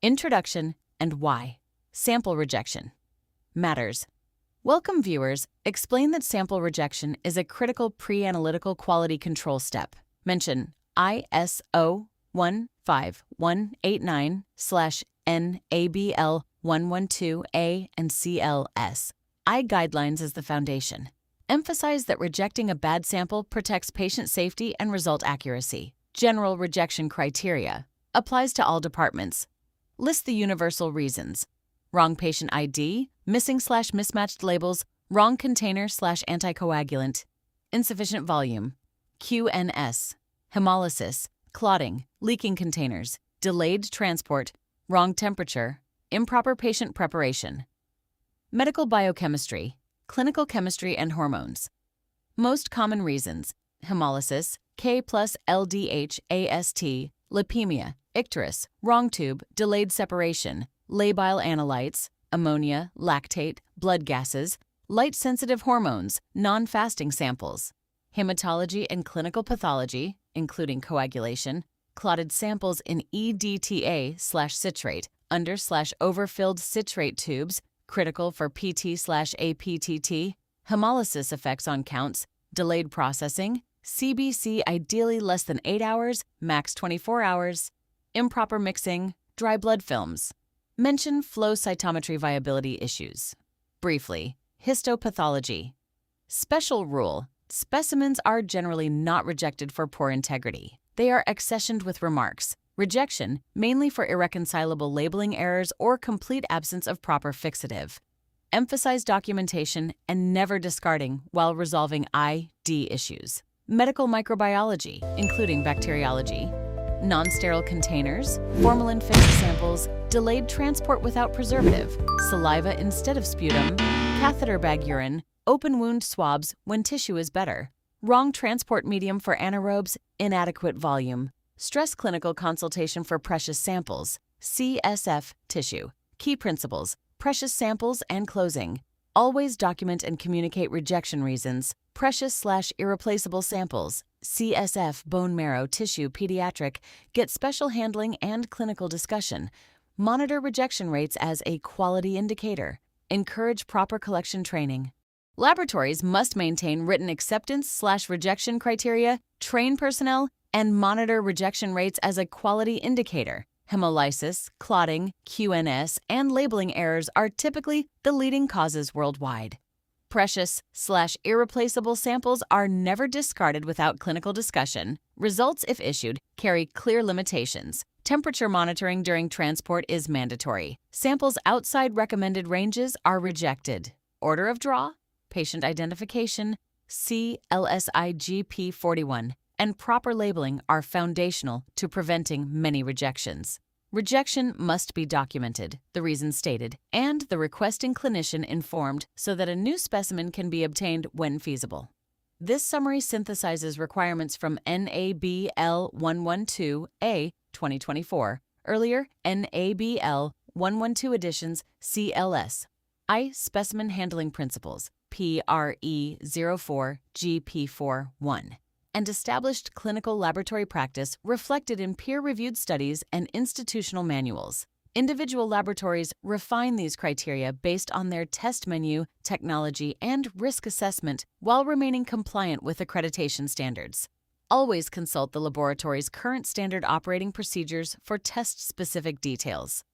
Introduction and why. Sample rejection. Matters. Welcome viewers, explain that sample rejection is a critical pre-analytical quality control step. Mention ISO 15189/NABL 112A and CLS. I guidelines as the foundation. Emphasize that rejecting a bad sample protects patient safety and result accuracy. General rejection criteria. Applies to all departments. List the universal reasons. Wrong patient ID, missing/mismatched labels, wrong container/anticoagulant, insufficient volume, QNS, hemolysis, clotting, leaking containers, delayed transport, wrong temperature, improper patient preparation. Medical biochemistry, clinical chemistry and hormones. Most common reasons: hemolysis, K plus LDH AST, leukemia, icterus, wrong tube, delayed separation, labile analytes, ammonia, lactate, blood gases, light-sensitive hormones, non-fasting samples. Hematology and clinical pathology, including coagulation, clotted samples in EDTA/citrate, under/overfilled citrate tubes, critical for PT/APTT, hemolysis effects on counts, delayed processing, CBC ideally less than 8 hours, max 24 hours, improper mixing, dry blood films. Mention flow cytometry viability issues. Briefly, histopathology. Special rule: specimens are generally not rejected for poor integrity. They are accessioned with remarks. Rejection, mainly for irreconcilable labeling errors or complete absence of proper fixative. Emphasize documentation and never discarding while resolving ID issues. Medical microbiology, including bacteriology. Non-sterile containers, formalin-fixed samples, delayed transport without preservative, saliva instead of sputum, catheter bag urine, open wound swabs when tissue is better, wrong transport medium for anaerobes, inadequate volume, stress clinical consultation for precious samples, CSF tissue. Key principles: precious samples and closing. Always document and communicate rejection reasons. Precious/irreplaceable samples, CSF, bone marrow, tissue, pediatric, get special handling and clinical discussion. Monitor rejection rates as a quality indicator. Encourage proper collection training. Laboratories must maintain written acceptance/rejection criteria, train personnel, and monitor rejection rates as a quality indicator. Hemolysis, clotting, QNS, and labeling errors are typically the leading causes worldwide. Precious/irreplaceable samples are never discarded without clinical discussion. Results, if issued, carry clear limitations. Temperature monitoring during transport is mandatory. Samples outside recommended ranges are rejected. Order of draw, patient identification, CLSIGP 41, and proper labeling are foundational to preventing many rejections. Rejection must be documented, the reason stated, and the requesting clinician informed so that a new specimen can be obtained when feasible. This summary synthesizes requirements from NABL 112A 2024, earlier NABL 112 editions CLS, I Specimen Handling Principles, PRE 04 GP41, and established clinical laboratory practice reflected in peer-reviewed studies and institutional manuals. Individual laboratories refine these criteria based on their test menu, technology, and risk assessment while remaining compliant with accreditation standards. Always consult the laboratory's current standard operating procedures for test-specific details.